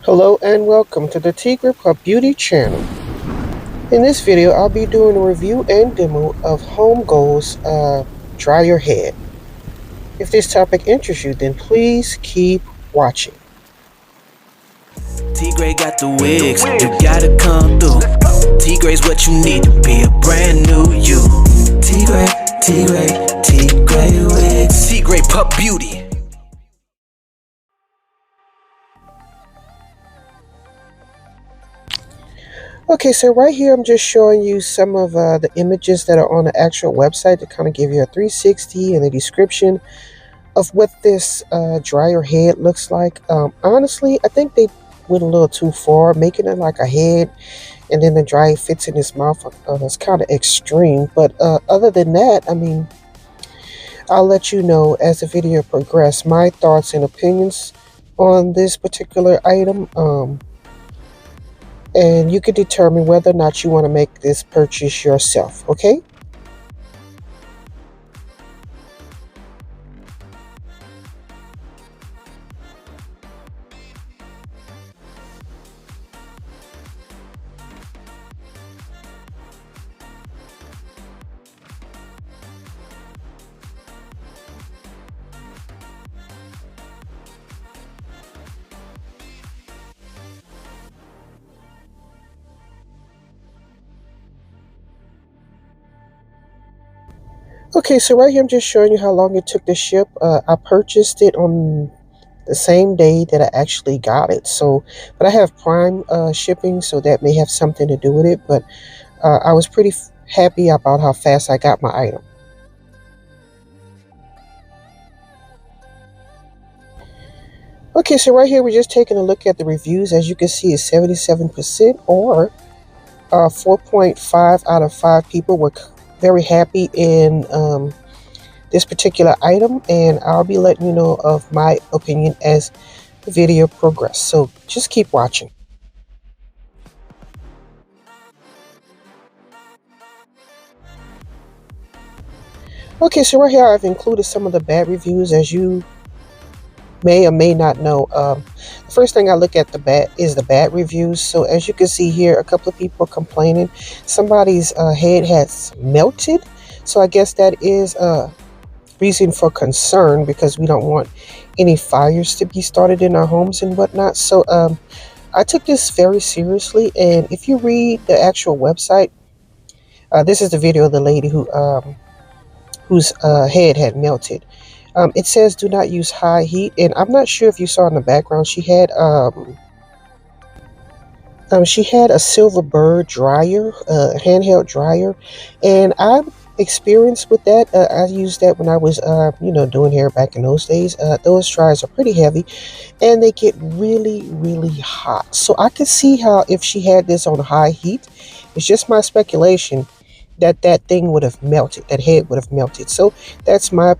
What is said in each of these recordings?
Hello and welcome to the Tigrepup channel. In this video, I'll be doing a review and demo of Homegoal's Dry Your Head. If this topic interests you, then please keep watching. Tigre got the wigs, you gotta come through. Tigre's what you need to be a brand new you. Tigre wigs. Tigrepupbeauty. Okay, so right here I'm just showing you some of the images that are on the actual website to kind of give you a 360 and a description of what this Dry Your Head looks like. Honestly, I think they went a little too far, making it like a head and then the dry fits in his mouth. It's kind of extreme, but other than that, I mean, I'll let you know as the video progresses my thoughts and opinions on this particular item, and you can determine whether or not you want to make this purchase yourself. Okay. Okay, so right here I'm just showing you how long it took to ship. I purchased it on the same day that I actually got it. So, but I have Prime shipping, so that may have something to do with it. But I was pretty happy about how fast I got my item. Okay, so right here we're just taking a look at the reviews. As you can see, it's 77%, or 4.5 out of 5 people were very happy in this particular item, and I'll be letting you know of my opinion as the video progresses. So just keep watching. Okay, so right here I've included some of the bad reviews. As you may or may not know, the first thing I look at is the bad reviews. So as you can see here, a couple of people are complaining somebody's head has melted. So I guess that is a reason for concern, because we don't want any fires to be started in our homes and whatnot. So I took this very seriously, and if you read the actual website, this is the video of the lady whose head had melted. It says do not use high heat, and I'm not sure if you saw in the background, she had a silver bird dryer, handheld dryer, and I've experienced with that. I used that when I was doing hair back in those days. Those dryers are pretty heavy and they get really hot, so I could see how if she had this on high heat, it's just my speculation that that thing would have melted, that head would have melted. So that's my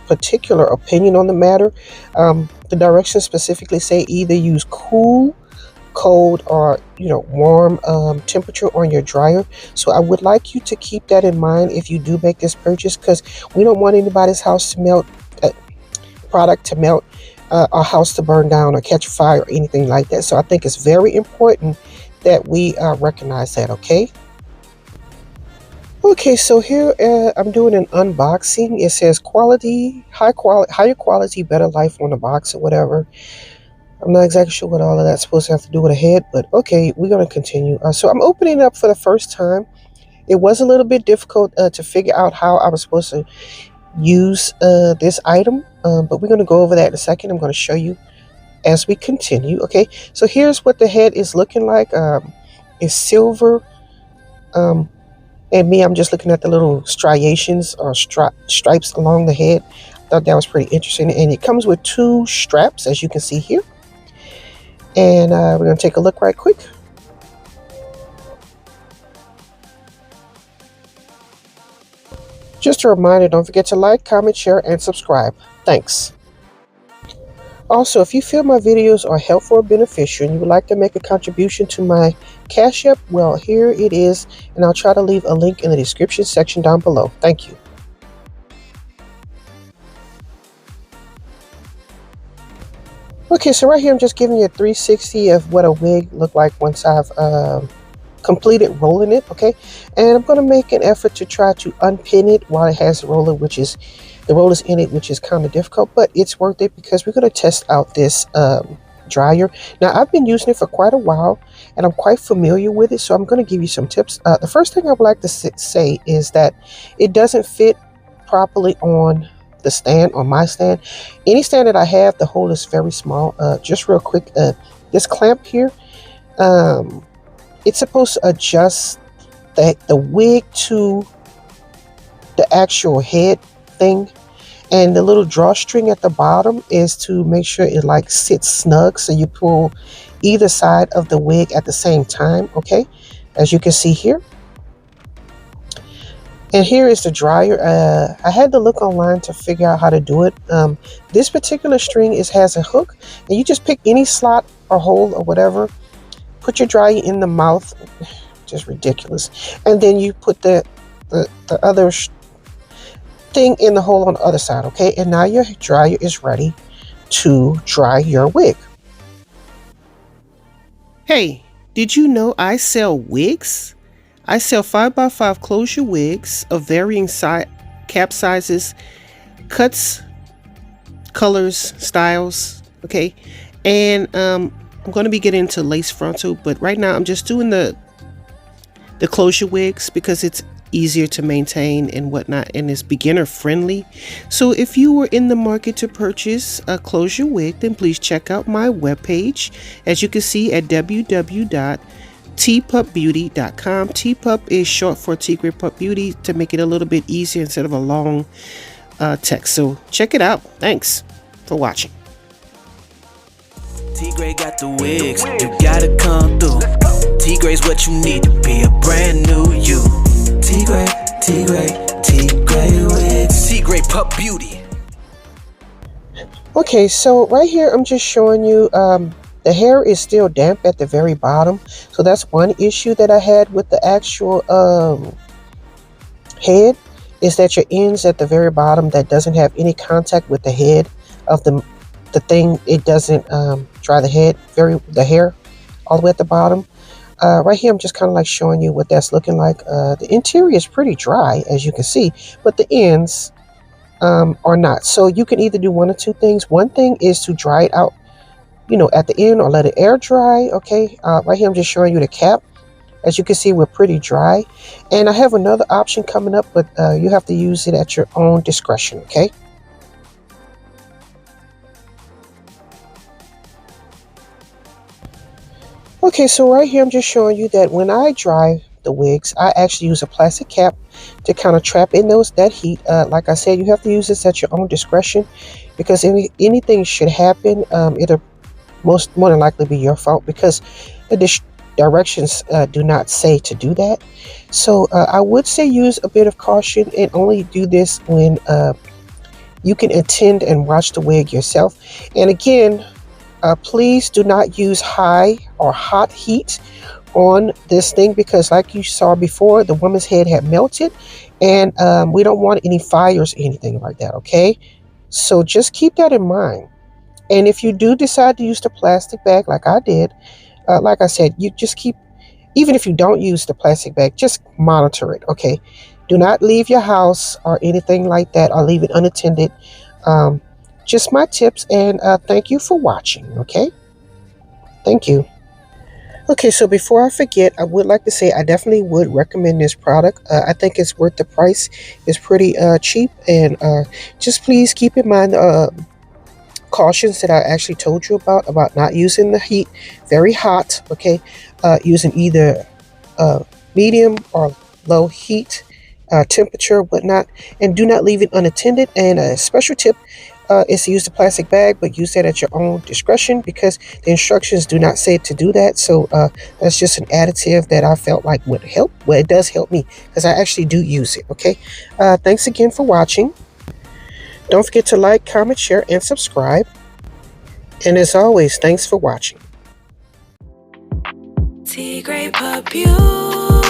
particular opinion on the matter. The directions specifically say either use cool, cold, or warm temperature on your dryer. So I would like you to keep that in mind if you do make this purchase, because we don't want anybody's house to melt, product to melt, our house to burn down or catch fire or anything like that. So I think it's very important that we recognize that. Okay, so here I'm doing an unboxing. It says higher quality, better life on the box or whatever. I'm not exactly sure what all of that's supposed to have to do with a head, but okay, we're going to continue. So I'm opening it up for the first time. It was a little bit difficult to figure out how I was supposed to use this item, but we're going to go over that in a second. I'm going to show you as we continue. Okay, so here's what the head is looking like. It's silver. And me, I'm just looking at the little striations or stripes along the head. I thought that was pretty interesting. And it comes with 2 straps, as you can see here. And we're going to take a look right quick. Just a reminder, don't forget to like, comment, share, and subscribe. Thanks. Also, if you feel my videos are helpful or beneficial and you would like to make a contribution to my Cash App, well, here it is, and I'll try to leave a link in the description section down below. Thank you. Okay, so right here I'm just giving you a 360 of what a wig looked like once I've completed rolling it, okay? And I'm going to make an effort to try to unpin it while it has the roller, which is the rollers in it, which is kind of difficult, but it's worth it because we're going to test out this dryer. Now, I've been using it for quite a while and I'm quite familiar with it, so I'm going to give you some tips. The first thing I would like to say is that it doesn't fit properly on the stand, on my stand. Any stand that I have, the hole is very small. Just real quick, this clamp here, it's supposed to adjust the wig to the actual head thing, and the little drawstring at the bottom is to make sure it like sits snug, so you pull either side of the wig at the same time, okay, as you can see here. And here is the dryer. I had to look online to figure out how to do it. This particular string has a hook, and you just pick any slot or hole or whatever, put your dryer in the mouth, just ridiculous, and then you put the other thing in the hole on the other side, okay? And now your dryer is ready to dry your wig. Hey, did you know I sell wigs? I sell 5x5 closure wigs of varying cap sizes, cuts, colors, styles, okay? And I'm going to be getting into lace frontal, but right now I'm just doing the closure wigs because it's easier to maintain and whatnot, and it's beginner friendly. So if you were in the market to purchase a closure wig, then please check out my webpage, as you can see, at www.tpupbeauty.com. Tpup is short for Tigrepup to make it a little bit easier instead of a long text. So check it out. Thanks for watching. Tigre got the wigs, you gotta come through. Tigre's what you need to be a brand new you. Tigre wigs. Tigrepubeauty. Okay, so right here I'm just showing you the hair is still damp at the very bottom, so that's one issue that I had with the actual head, is that your ends at the very bottom that doesn't have any contact with the head of the thing, it doesn't dry the hair all the way at the bottom. Right here I'm just kind of like showing you what that's looking like. The interior is pretty dry, as you can see, but the ends are not. So you can either do one or two things. One thing is to dry it out, you know, at the end, or let it air dry, okay? Right here I'm just showing you the cap. As you can see, we're pretty dry, and I have another option coming up, but you have to use it at your own discretion, okay? Okay, so right here I'm just showing you that when I dry the wigs, I actually use a plastic cap to kind of trap in that heat. Like I said, you have to use this at your own discretion, because if anything should happen, it'll more than likely be your fault, because the directions do not say to do that. So I would say use a bit of caution and only do this when you can attend and watch the wig yourself. And again, please do not use high or hot heat on this thing, because like you saw before, the woman's head had melted, and we don't want any fires or anything like that, okay? So just keep that in mind. And if you do decide to use the plastic bag like I did, like I said, you just keep, even if you don't use the plastic bag, just monitor it, okay? Do not leave your house or anything like that, or leave it unattended. Just my tips, and thank you for watching, okay? Thank you. Okay, so before I forget, I would like to say I definitely would recommend this product. I think it's worth the price. It's pretty cheap, and just please keep in mind cautions that I actually told you about not using the heat very hot, okay? Using either medium or low heat temperature, whatnot, and do not leave it unattended. And a special tip is to use the plastic bag, but use that at your own discretion, because the instructions do not say to do that. So that's just an additive that I felt like would help. Well, it does help me because I actually do use it, okay? Thanks again for watching. Don't forget to like, comment, share, and subscribe. And as always, thanks for watching. Tigrepubeauty.